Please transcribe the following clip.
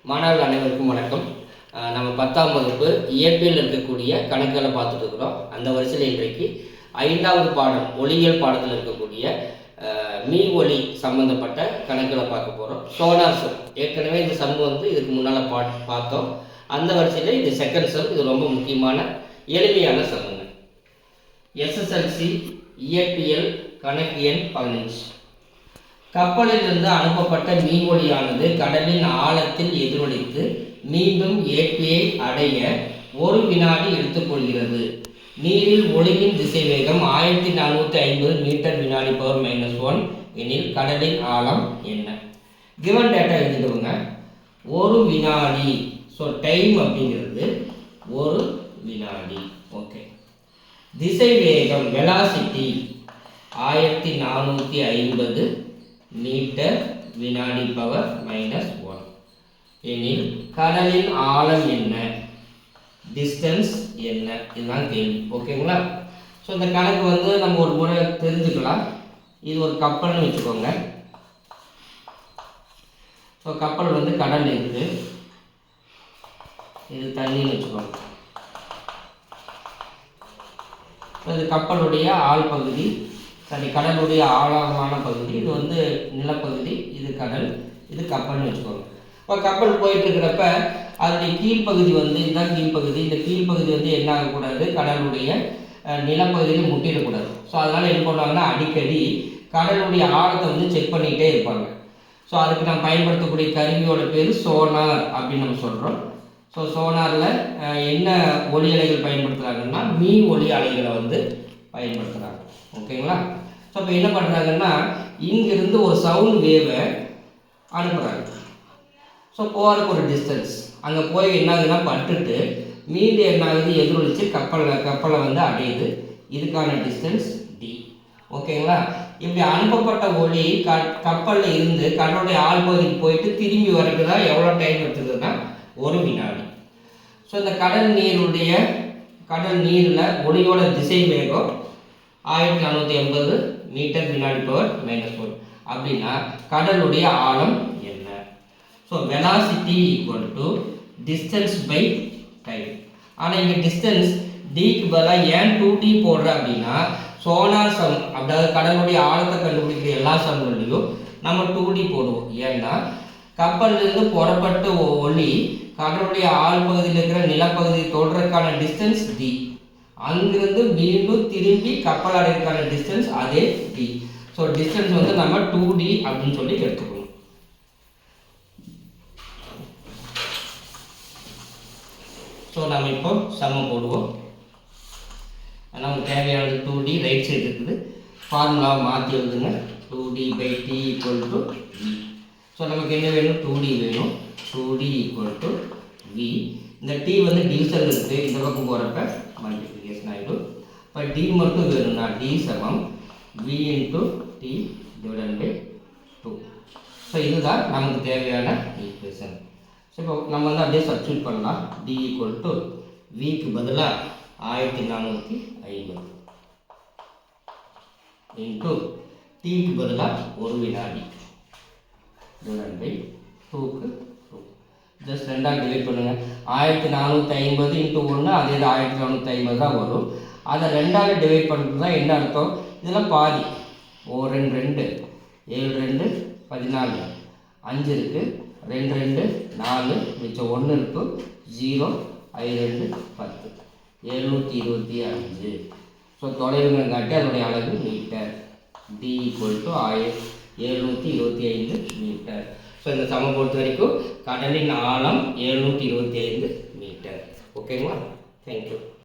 மாணவர்கள் அனைவருக்கும் வணக்கம். நம்ம 10ஆம் வகுப்பு இயற்பியல் இருக்கக்கூடிய கணக்குகளை பார்த்துட்டு இருக்கிறோம். அந்த வரிசையில் இன்றைக்கு 5வது பாடம் ஒளியியல் பாடத்தில் இருக்கக்கூடிய மீ ஒளி சம்பந்தப்பட்ட கணக்குகளை பார்க்க போகிறோம். சோனார் சம் ஏற்கனவே இந்த சம் இதுக்கு முன்னால் பார்த்தோம். அந்த வரிசையில் இது செகண்ட் சம். இது ரொம்ப முக்கியமான எளிமையான சம்முங்க. எஸ்எஸ்எல்சி இயற்பியல் கணக்கு எண் 15. கப்பலிலிருந்து அனுப்பப்பட்ட மீன்ஒலியானது கடலின் ஆழத்தில் எதிரொலித்து மீண்டும் ஏற்பியை அடைய 1 வினாடி எடுத்துக்கொள்கிறது. நீரில் ஒளியின் திசைவேகம் 1450 மீட்டர் வினாடி பவர் -1 எனில் கடலின் ஆழம் என்ன? Given data எழுதிடுவோங்க. 1 வினாடி. ஸோ டைம் அப்படிங்கிறது 1 வினாடி. ஓகே. திசைவேகம் வெலாசிட்டி 1450 மீட்டர் வினாடி பவர் -1 எனில் கடலின் ஆழம் என்ன? டிஸ்டன்ஸ் என்ன? இதுதான் கேள்வி. ஓகேங்களா? ஸோ இந்த கணக்கு நம்ம ஒரு முறை தெரிஞ்சுக்கலாம். இது ஒரு கப்பல்னு வச்சுக்கோங்க. ஸோ கப்பல் கடல் இருக்கு, இது தண்ணின்னு வச்சுக்கோங்க. இது கப்பலுடைய ஆழ் பகுதி, கடலுடைய ஆழமான பகுதி. இது நிலப்பகுதி, இது கடல், இது கப்பல்னு வச்சுக்கோங்க. இப்போ கப்பல் போயிட்டு இருக்கிறப்ப அதனுடைய கீழ்ப்பகுதி இதுதான் கீழ்ப்பகுதி. இந்த கீழ்ப்பகுதி என்ன ஆகக்கூடாது, கடலுடைய நிலப்பகுதியில் முட்டிடக்கூடாது. ஸோ அதனால் என்ன பண்ணுவாங்கன்னா அடிக்கடி கடலுடைய ஆழத்தை செக் பண்ணிக்கிட்டே இருப்பாங்க. ஸோ அதுக்கு நம்ம பயன்படுத்தக்கூடிய கருவியோட பேர் சோனார் அப்படின்னு நம்ம சொல்கிறோம். ஸோ சோனாரில் என்ன ஒளி அலைகள் பயன்படுத்துகிறாங்கன்னா மீன் ஒளி அலைகளை பயன்படுத்துகிறாங்க. ஓகேங்களா? ஸோ இப்போ என்ன பண்ணுறாங்கன்னா இங்கிருந்து ஒரு சவுண்ட் வேவை அனுப்புகிறாங்க. ஸோ போகிறதுக்கு ஒரு டிஸ்டன்ஸ் அங்கே போய் என்ன ஆகுதுன்னா பட்டுட்டு மீண்டும் என்ன ஆகுது, எதிரொலிச்சு கப்பலை அடையுது. இதுக்கான டிஸ்டன்ஸ் டி. ஓகேங்களா? இப்படி அனுப்பப்பட்ட ஒளி கப்பலில் இருந்து கடலுடைய ஆழ்பகுதிக்கு போயிட்டு திரும்பி வரைக்கும் தான் எவ்வளோ டைம் எடுத்துக்குதுன்னா 1 வினாடி. ஸோ இந்த கடல் நீரில் ஒளியோட திசை வேகம் 1450 மீட்டர் வினாடி பவர் -1 அப்படின்னா கடலுடைய ஆழம் என்ன? So velocity equal to distance by time. ஆனால் இங்கே டிஸ்டன்ஸ் டிக்கு பதிலாக ஏன் 2D போடுற அப்படின்னா சோனார் சம், அதாவது கடலுடைய ஆழத்தை கண்டுபிடிக்கிற எல்லா சம்கள்லையும் நம்ம 2D போடுவோம். ஏன்னா கப்பலிலிருந்து புறப்பட்ட ஒளி கடலுடைய ஆழ்பகுதியில் இருக்கிற நிலப்பகுதி தொடுறதுக்கான டிஸ்டன்ஸ் டி. அங்கிருந்து மீண்டும் திரும்பி கப்பல் அடைக்கான டிஸ்டன்ஸ் அதே டி. ஸோ டிஸ்டன்ஸ் நம்ம 2D அப்படின்னு சொல்லி எடுத்துக்கணும். ஸோ நம்ம இப்போ சம போடுவோம். நமக்கு தேவையானது 2D ரைட் சைடு இருக்குது. ஃபார்முலாவை மாற்றி எழுதுங்க. 2D by T equal to V. So நமக்கு என்ன வேணும், 2D வேணும். 2D equal to V. இந்த டி டிவிஷன் இருக்குது, இந்த பக்கம் போகிறப்ப மல்டிப்ளிகேஷன் ஆகிடும். இப்போ டி மட்டும் வேணும்னா டி சமம் V into T divided by 2. So இதுதான் நமக்கு தேவையான ஈக்குவேஷன். ஸோ இப்போ நம்ம அப்படியே சப்ஸ்டியூட் பண்ணலாம். டி ஈக்குவல் டு விக்கு பதிலாக 1450 இன்ட்டு டிக்கு பதிலாக 1 வினாடி டிவைடட் பை 2க்கு 2. ஜஸ்ட் 2ஆல் டிவைட் பண்ணுங்கள். 1450 இன்ட்டு 1 அதே 1450 தான் வரும். அதை 2ஆல் டிவைட் பண்ணுறது தான் என்ன அர்த்தம், இதில் பாதி. 2 2 7 2 14 5 இருக்குது, 2 2 4 மிச்சம் 1 இருக்குது, 0 5 2 10 725. ஸோ தொலைவுகள் காட்டி அதனுடைய அளவு metre. D equal to 725 metre. So இந்த சமம் பொறுத்த வரைக்கும் கடலின் ஆழம் 725 மீட்டர். ஓகேங்களா? தேங்க்யூ.